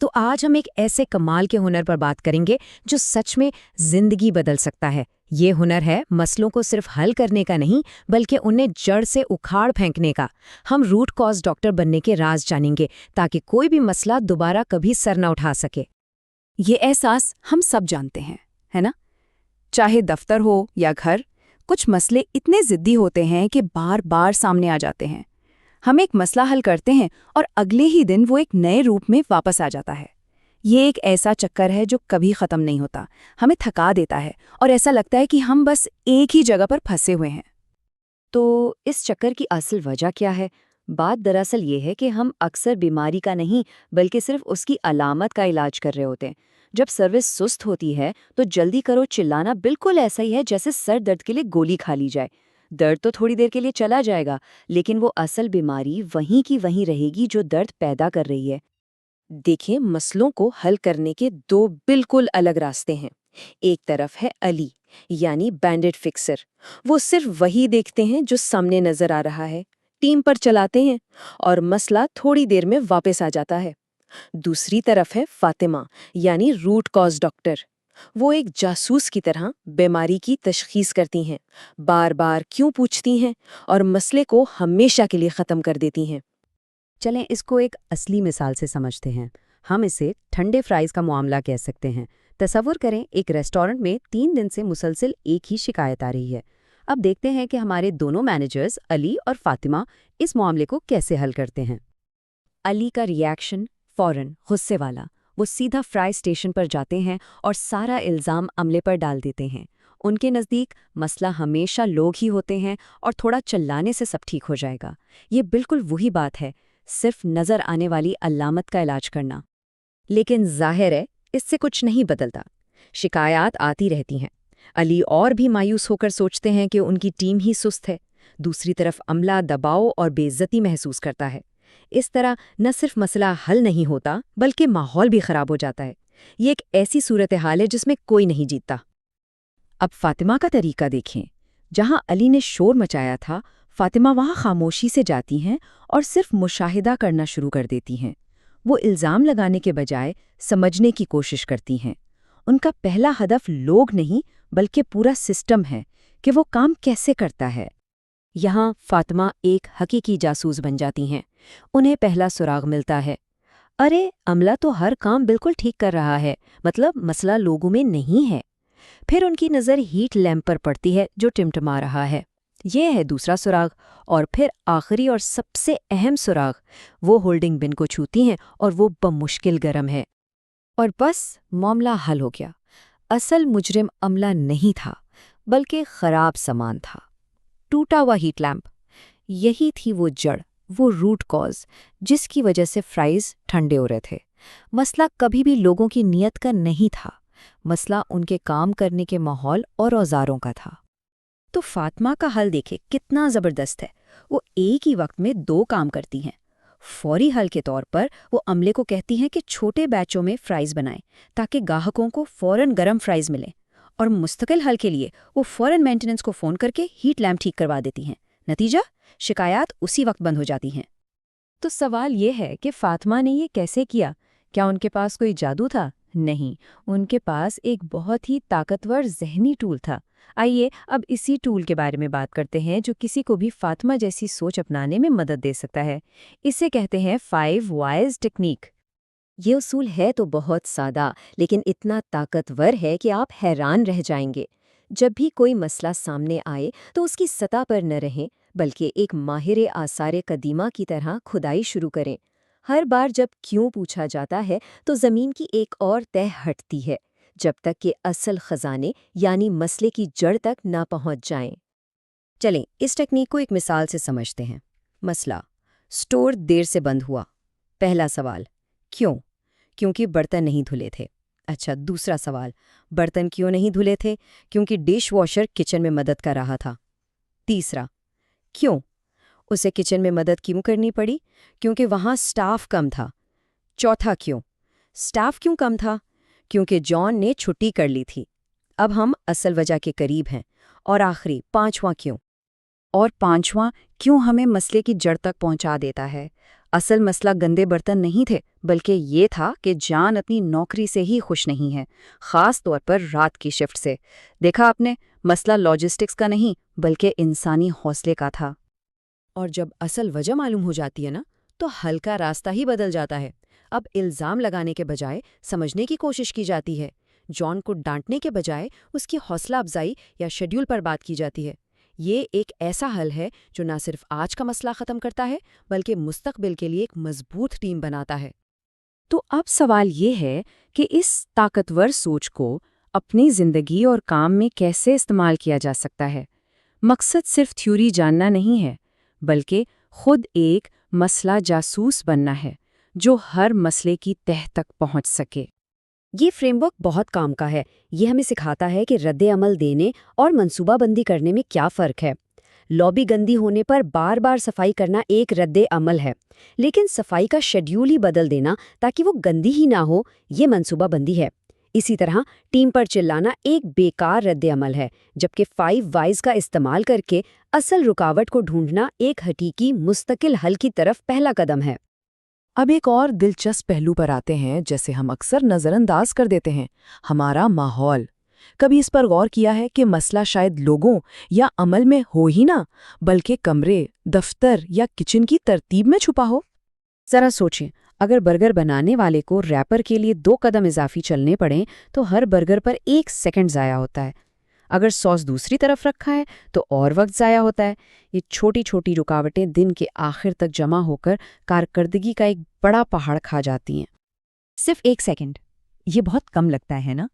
तो आज हम एक ऐसे कमाल के हुनर पर बात करेंगे जो सच में जिंदगी बदल सकता है। ये हुनर है मसलों को सिर्फ हल करने का नहीं, बल्कि उन्हें जड़ से उखाड़ फेंकने का। हम रूट कॉज डॉक्टर बनने के राज जानेंगे ताकि कोई भी मसला दोबारा कभी सर न उठा सके। ये एहसास हम सब जानते हैं, है ना? चाहे दफ्तर हो या घर, कुछ मसले इतने जिद्दी होते हैं कि बार बार सामने आ जाते हैं। हम एक मसला हल करते हैं और अगले ही दिन वो एक नए रूप में वापस आ जाता है। ये एक ऐसा चक्कर है जो कभी ख़त्म नहीं होता, हमें थका देता है और ऐसा लगता है कि हम बस एक ही जगह पर फंसे हुए हैं। तो इस चक्कर की असल वजह क्या है? बात दरअसल ये है कि हम अक्सर बीमारी का नहीं, बल्कि सिर्फ उसकी अलामत का इलाज कर रहे होते हैं। जब सर्विस सुस्त होती है तो जल्दी करो चिल्लाना बिल्कुल ऐसा ही है जैसे सर दर्द के लिए गोली खा ली जाए। दर्द तो थोड़ी देर के लिए चला जाएगा, लेकिन वो असल बीमारी वहीं की वहीं रहेगी जो दर्द पैदा कर रही है। देखिए, मसलों को हल करने के दो बिल्कुल अलग रास्ते हैं। एक तरफ है अली, यानी बैंडेड फिक्सर। वो सिर्फ वही देखते हैं जो सामने नजर आ रहा है, टीम पर चलाते हैं और मसला थोड़ी देर में वापस आ जाता है। दूसरी तरफ है फातिमा, यानी रूट कॉज डॉक्टर। वो एक जासूस की तरह बीमारी की तशखीस करती हैं, बार बार क्यों पूछती हैं और मसले को हमेशा के लिए ख़त्म कर देती हैं। चलें इसको एक असली मिसाल से समझते हैं। हम इसे ठंडे फ्राइज़ का मामला कह सकते हैं। तसव्वुर करें, एक रेस्टोरेंट में 3 दिन से मुसलसिल एक ही शिकायत आ रही है। अब देखते हैं कि हमारे दोनों मैनेजर्स अली और फातिमा इस मामले को कैसे हल करते हैं। अली का रिएक्शन फौरन गुस्से वाला। वो सीधा फ्राई स्टेशन पर जाते हैं और सारा इल्ज़ाम अमले पर डाल देते हैं। उनके नज़दीक मसला हमेशा लोग ही होते हैं और थोड़ा चिल्लाने से सब ठीक हो जाएगा। ये बिल्कुल वही बात है, सिर्फ नज़र आने वाली अलामत का इलाज करना। लेकिन जाहिर है इससे कुछ नहीं बदलता। शिकायत आती रहती हैं। अली और भी मायूस होकर सोचते हैं कि उनकी टीम ही सुस्त है। दूसरी तरफ अमला दबाव और बेइज्जती महसूस करता है। इस तरह न सिर्फ मसला हल नहीं होता, बल्कि माहौल भी खराब हो जाता है। ये एक ऐसी सूरत हाल है जिसमें कोई नहीं जीतता। अब फातिमा का तरीका देखें। जहां अली ने शोर मचाया था, फातिमा वहां खामोशी से जाती हैं और सिर्फ मुशाहिदा करना शुरू कर देती हैं। वो इल्ज़ाम लगाने के बजाय समझने की कोशिश करती हैं। उनका पहला हदफ लोग नहीं, बल्कि पूरा सिस्टम है कि वो काम कैसे करता है। यहाँ फातिमा एक हकीकी जासूस बन जाती हैं। उन्हें पहला सुराग मिलता है। अरे, अमला तो हर काम बिल्कुल ठीक कर रहा है, मतलब मसला लोगों में नहीं है। फिर उनकी नज़र हीट लैंप पर पड़ती है जो टिमटिमा रहा है। ये है दूसरा सुराग। और फिर आखिरी और सबसे अहम सुराग, वो होल्डिंग बिन को छूती हैं और वो बमुश्किल गर्म है। और बस मामला हल हो गया। असल मुजरिम अमला नहीं था, बल्कि खराब सामान था। टूटा हुआ हीट लैंप, यही थी वो जड़, वो रूट कॉज जिसकी वजह से फ्राइज ठंडे हो रहे थे। मसला कभी भी लोगों की नीयत का नहीं था, मसला उनके काम करने के माहौल और औजारों का था। तो फातिमा का हल देखे कितना ज़बरदस्त है। वो एक ही वक्त में 2 काम करती हैं। फौरी हल के तौर पर वो अमले को कहती हैं कि छोटे बैचों में फ्राइज बनाएं ताकि ग्राहकों को फौरन गरम फ्राइज मिलें। और मुस्तकिल हल के लिए वो फौरन मेंटेनेंस को फ़ोन करके हीट लैम्प ठीक करवा देती हैं। नतीजा, शिकायत उसी वक्त बंद हो जाती हैं। तो सवाल ये है कि फातिमा ने ये कैसे किया? क्या उनके पास कोई जादू था? नहीं, उनके पास एक बहुत ही ताकतवर ज़हनी टूल था। आइए अब इसी टूल के बारे में बात करते हैं जो किसी को भी फातिमा जैसी सोच अपनाने में मदद दे सकता है। इसे कहते हैं 5 वाइज टेक्निक। ये उसूल है तो बहुत सादा, लेकिन इतना ताकतवर है कि आप हैरान रह जाएंगे। जब भी कोई मसला सामने आए तो उसकी सतह पर न रहें, बल्कि एक माहिर आसार कदीमा की तरह खुदाई शुरू करें। हर बार जब क्यों पूछा जाता है तो ज़मीन की एक और तह हटती है, जब तक कि असल खजाने यानी मसले की जड़ तक ना पहुंच जाएं। चलें इस टेक्निक को एक मिसाल से समझते हैं। मसला, स्टोर देर से बंद हुआ। पहला सवाल, क्यों? क्योंकि बर्तन नहीं धुले थे। अच्छा, दूसरा सवाल, बर्तन क्यों नहीं धुले थे? क्योंकि डिश वॉशर किचन में मदद कर रहा था। तीसरा, क्यों? उसे किचन में मदद क्यों करनी पड़ी? क्योंकि वहाँ स्टाफ कम था। चौथा क्यों? स्टाफ क्यों कम था? क्योंकि जॉन ने छुट्टी कर ली थी। अब हम असल वजह के करीब हैं। और आखिरी, पांचवां क्यों? और पांचवां क्यों हमें मसले की जड़ तक पहुंचा देता है। اصل مسئلہ گندے برتن نہیں تھے، بلکہ یہ تھا کہ جان اپنی نوکری سے ہی خوش نہیں ہے، خاص طور پر رات کی شفٹ سے۔ دیکھا آپ نے، مسئلہ لاجسٹکس کا نہیں بلکہ انسانی حوصلے کا تھا۔ اور جب اصل وجہ معلوم ہو جاتی ہے نا، تو حل کا راستہ ہی بدل جاتا ہے۔ اب الزام لگانے کے بجائے سمجھنے کی کوشش کی جاتی ہے۔ جان کو ڈانٹنے کے بجائے اس کی حوصلہ افزائی یا شیڈول پر بات کی جاتی ہے۔ یہ ایک ایسا حل ہے جو نہ صرف آج کا مسئلہ ختم کرتا ہے بلکہ مستقبل کے لیے ایک مضبوط ٹیم بناتا ہے۔ تو اب سوال یہ ہے کہ اس طاقتور سوچ کو اپنی زندگی اور کام میں کیسے استعمال کیا جا سکتا ہے؟ مقصد صرف تھیوری جاننا نہیں ہے، بلکہ خود ایک مسئلہ جاسوس بننا ہے جو ہر مسئلے کی تہہ تک پہنچ سکے۔ یہ فریم ورک بہت کام کا ہے۔ یہ ہمیں سکھاتا ہے کہ رد عمل دینے اور منصوبہ بندی کرنے میں کیا فرق ہے۔ لابی گندی ہونے پر بار بار صفائی کرنا ایک رد عمل ہے، لیکن صفائی کا شیڈول ہی بدل دینا تاکہ وہ گندی ہی نہ ہو، یہ منصوبہ بندی ہے۔ اسی طرح ٹیم پر چلانا ایک بیکار رد عمل ہے، جبکہ 5 وائز کا استعمال کر کے اصل رکاوٹ کو ڈھونڈنا ایک حقیقی مستقل حل کی طرف پہلا قدم ہے۔ اب ایک اور دلچسپ پہلو پر آتے ہیں جیسے ہم اکثر نظر انداز کر دیتے ہیں، ہمارا ماحول۔ کبھی اس پر غور کیا ہے کہ مسئلہ شاید لوگوں یا عمل میں ہو ہی نہ، بلکہ کمرے، دفتر یا کچن کی ترتیب میں چھپا ہو؟ ذرا سوچیں، اگر برگر بنانے والے کو ریپر کے لیے 2 قدم اضافی چلنے پڑیں تو ہر برگر پر 1 سیکنڈ ضائع ہوتا ہے۔ اگر سوس دوسری طرف رکھا ہے تو اور وقت ضائع ہوتا ہے۔ یہ چھوٹی چھوٹی رکاوٹیں دن کے آخر تک جمع ہو کر کارکردگی کا ایک بڑا پہاڑ کھا جاتی ہیں۔ صرف 1 سیکنڈ، یہ بہت کم لگتا ہے نا؟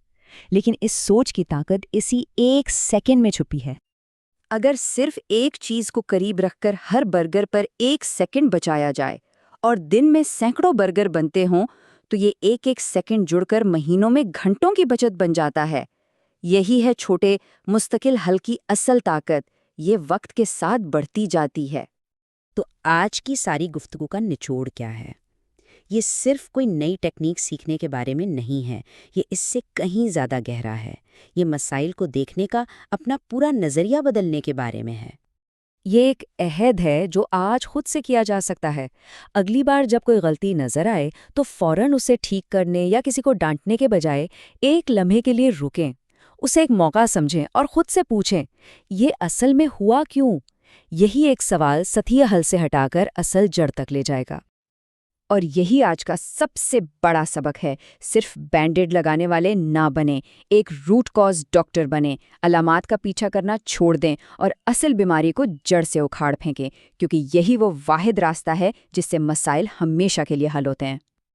لیکن اس سوچ کی طاقت اسی 1 سیکنڈ میں چھپی ہے۔ اگر صرف ایک چیز کو قریب رکھ کر ہر برگر پر 1 سیکنڈ بچایا جائے اور دن میں سینکڑوں برگر بنتے ہوں تو یہ ایک ایک سیکنڈ جڑ کر مہینوں میں گھنٹوں کی بچت بن جاتا ہے۔ یہی ہے چھوٹے مستقل حل کی اصل طاقت، یہ وقت کے ساتھ بڑھتی جاتی ہے۔ تو آج کی ساری گفتگو کا نچوڑ کیا ہے؟ یہ صرف کوئی نئی ٹیکنیک سیکھنے کے بارے میں نہیں ہے، یہ اس سے کہیں زیادہ گہرا ہے۔ یہ مسائل کو دیکھنے کا اپنا پورا نظریہ بدلنے کے بارے میں ہے۔ یہ ایک عہد ہے جو آج خود سے کیا جا سکتا ہے۔ اگلی بار جب کوئی غلطی نظر آئے تو فوراً اسے ٹھیک کرنے یا کسی کو ڈانٹنے کے بجائے ایک لمحے کے لیے رکیں، اسے ایک موقع سمجھیں اور خود سے پوچھیں، یہ اصل میں ہوا کیوں؟ یہی ایک سوال سطحی حل سے ہٹا کر اصل جڑ تک لے جائے گا۔ اور یہی آج کا سب سے بڑا سبق ہے، صرف بینڈیڈ لگانے والے نہ بنیں، ایک روٹ کاز ڈاکٹر بنیں، علامات کا پیچھا کرنا چھوڑ دیں اور اصل بیماری کو جڑ سے اکھاڑ پھینکیں، کیونکہ یہی وہ واحد راستہ ہے جس سے مسائل ہمیشہ کے لیے حل ہوتے ہیں۔